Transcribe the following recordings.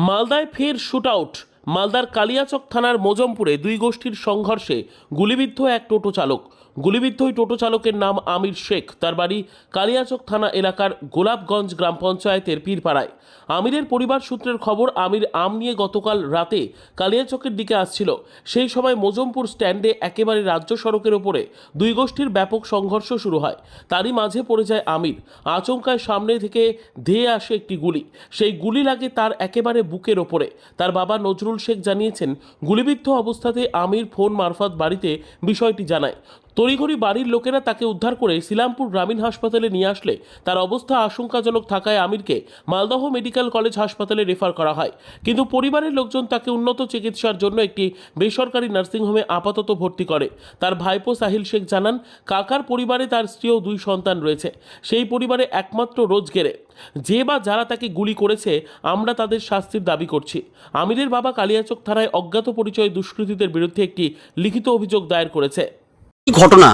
মালদায় ফের শুটআউট। মালদার কালিয়াচক থানার মোজমপুরে দুই গোষ্ঠীর সংঘর্ষে গুলিবিদ্ধ এক টোটো চালক। গুলিবিদ্ধ ওই টোটো চালকের নাম আমির শেখ। তার বাড়ি কালিয়াচক থানা এলাকার গোলাপগঞ্জ গ্রাম পঞ্চায়েতের পীরপাড়ায়। আমিরের পরিবার সূত্রের খবর, আমির আম নিয়ে গতকাল রাতে কালিয়াচকের দিকে আসছিল। সেই সময় মোজমপুর স্ট্যান্ডে একেবারে রাজ্য সড়কের ওপরে দুই গোষ্ঠীর ব্যাপক সংঘর্ষ শুরু হয়। তারই মাঝে পড়ে যায় আমির। আচমকায় সামনে থেকে ধেয়ে আসে একটি গুলি। সেই গুলি লাগে তার একেবারে বুকের ওপরে। তার বাবা নজরুল শেখ জানিয়েছেন, গুলিবিদ্ধ অবস্থাতে আমির ফোন মারফত বাড়িতে বিষয়টি জানায়। তড়িঘড়ি বাড়ির লোকেরা তাকে উদ্ধার করে শিলামপুর গ্রামীণ হাসপাতালে নিয়ে আসলে তার অবস্থা আশঙ্কাজনক থাকায় আমিরকে মালদহ মেডিকেল কলেজ হাসপাতালে রেফার করা হয়। কিন্তু পরিবারের লোকজন তাকে উন্নত চিকিৎসার জন্য একটি বেসরকারি নার্সিংহোমে আপাতত ভর্তি করে। তার ভাইপো সাহিল শেখ জানান, কাকার পরিবারে তার স্ত্রী ও দুই সন্তান রয়েছে। সেই পরিবারে একমাত্র রোজগেরে যে বা যারা তাকে গুলি করেছে, আমরা তাদের শাস্তির দাবি করছি। আমিরের বাবা কালিয়াচক থানায় অজ্ঞাত পরিচয় দুষ্কৃতীদের বিরুদ্ধে একটি লিখিত অভিযোগ দায়ের করেছে। কি ঘটনা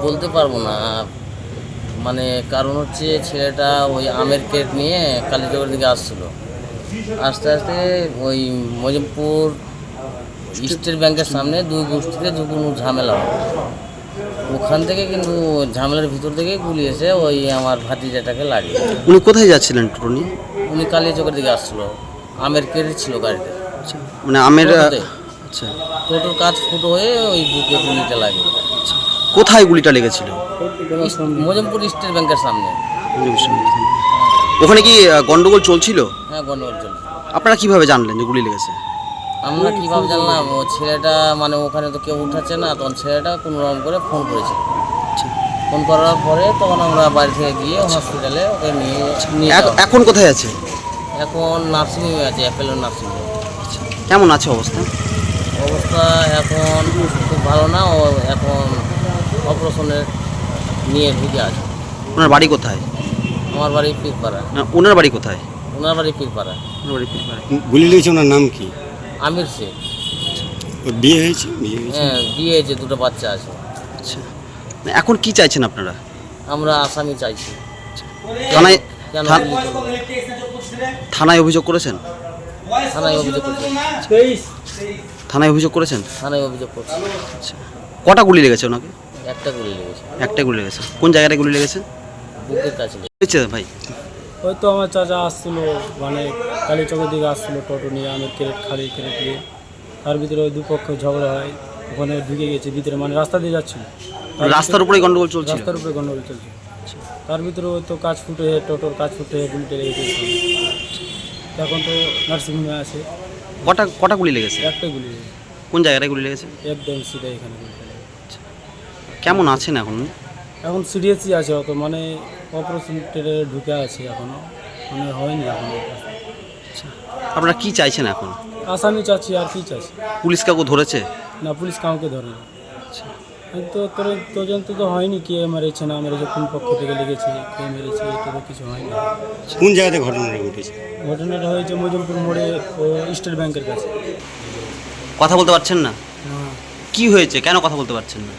বলতে পারবো না, মানে কারণ হচ্ছে ছেলেটা ওই আমের কেট নিয়ে কালীচকের দিকে আসছিল। আস্তে আস্তে ওই মজিমপুর স্টেট ব্যাংকের সামনে দুই গোষ্ঠীতে যখন ঝামেলা হয়, ওখান থেকে কিন্তু ঝামেলার ভিতর থেকে গুলি এসে ওই আমার ভাতিজাটাকে লাগে। উনি কোথায় যাচ্ছিলেন টোটো নিয়ে? উনি কালীচকের দিকে আসছিল, আমের কেট ছিল গাড়িতে। মানে আমের টোটোতে। আচ্ছা, টোটোর কাজ ফুটো হয়ে ওই বুকে গুলিটা লাগে। কোথায় গুলিটা লেগেছিল? মজিমপুর স্টেট ব্যাংকের সামনে। ওখানে কি গন্ডগোল চলছিল? হ্যাঁ, গন্ডগোল চলছে। আপনারা কিভাবে জানলেন যে গুলি লেগেছে? আমরা কীভাবে জানলাম, ও ছেলেটা মানে ওখানে তো কেউ উঠাচ্ছে না, তখন ছেলেটা কোনো রকম করে ফোন করেছিল। ফোন করার পরে তখন আমরা বাড়ি থেকে গিয়ে হসপিটালে ওকে নিয়ে যাওয়া। এখন কোথায় আছে? এখন নার্সিংহোমে আছে, অ্যাপেলো নার্সিংহোম। কেমন আছে অবস্থা? অবস্থা এখন খুব ভালো না, ও এখন অপারেশনের নিয়ে ঢুকে আছে। ওনার বাড়ি কোথায়? আমার বাড়ি পীরপাড়া। না, ওনার বাড়ি কোথায়? ওনার বাড়ি পীরপাড়া। ওনার বাড়ি পীরপাড়া। গুলি লেগেছে, ওনার নাম কি? আমির শেখ। ওর বিয়ে হয়েছে? হ্যাঁ, বিয়ে হয়েছে, দুটো বাচ্চা আছে। আচ্ছা, এখন কি চাইছেন আপনারা? আমরা আসামি চাইছি। থানায় কেন থান- গুলি করলো? থানায় অভিযোগ করেছেন? থানায় অভিযোগ করছি। থানায় অভিযোগ করেছেন? থানায় অভিযোগ করছি। আচ্ছা, কটা গুলি লেগেছে ওনাকে? একটা গুলি লেগেছে, একটাই গুলি লেগেছে। কোন জায়গাটায় গুলি লেগেছে? বুকের কাছে লেগেছে। হয়েছে ভাই? ওই তো আমার চাচা আসছিল, মানে কালীচকের দিকে আসছিল টোটো নিয়ে, আমি খালি ক্যারেট নিয়ে। তার ভিতরে ওই দুপক্ষ ঝগড়া হয়, ওখানে ঢুকে গেছে ভিতরে, মানে রাস্তা দিয়ে যাচ্ছিল। রাস্তার উপরে গন্ডগোল চলছিল? রাস্তার উপরে গন্ডগোল চলছে। তার ভিতরে ওই তো কাজ ফুটে, টোটোর কাজ ফুটে গুলিটা লেগে গেছে। এখন তো নার্সিংহোমে আছে। কটা গুলি লেগেছে? একটাই গুলি লেগেছে, কোন জায়গাটায় গুলি লেগেছে? একদম সিধা এখানে গুলিটা লেগেছে। কেমন আছেন এখন? এখন সিরিয়াসই আছে, অত মানে অপারেশন টেরে ঢুকে আছে, এখনও মানে হয়নি এখনও। আপনারা কি চাইছেন এখন? আসামি চাচ্ছি, আর কি চাচ্ছি? পুলিশ কাউকে ধরেছে? না, পুলিশ কাউকে ধরেনি। তো তদন্ত তো হয়নি, কে মেরেছে না মেরেছে, কোন পক্ষ থেকে লেগেছে, কে মেরেছে, এটা তো কিছু হয়নি। কোন জায়গাতে ঘটনাটা ঘটেছে? ঘটনাটা হয়েছে মজিমপুর মোড়ে, ও স্টেট ব্যাংকের কাছে। কথা বলতে পারছেন না? হ্যাঁ, কি হয়েছে, কেন কথা বলতে পারছেন না?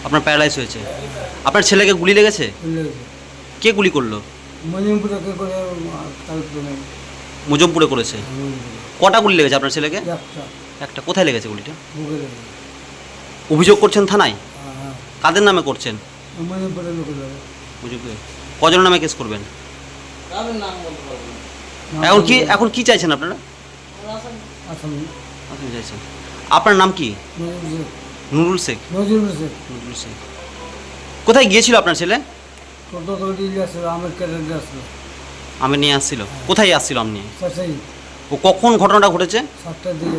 আপনার প্যারালাইজ হয়েছে? আপনার ছেলেকে গুলি লেগেছে? কে গুলি করলো? মুজমপুরে করেছে? কটা গুলি লেগেছে আপনার ছেলেকে? একটা। কোথায় লেগেছে গুলিটা? অভিযোগ করছেন থানায়? কাদের নামে করছেন? মুজিবপুরে। কজনের নামে কেস করবেন? এখন কি চাইছেন আপনারা? আপনি চাইছেন। আপনার নাম কি? নুরুল শেখ। নজরুল শেখ। কোথায় গিয়েছিল আপনার ছেলে? আমি নিয়ে আসছিল। কোথায় আসছিল আপনি? ও কখন ঘটনাটা ঘটেছে?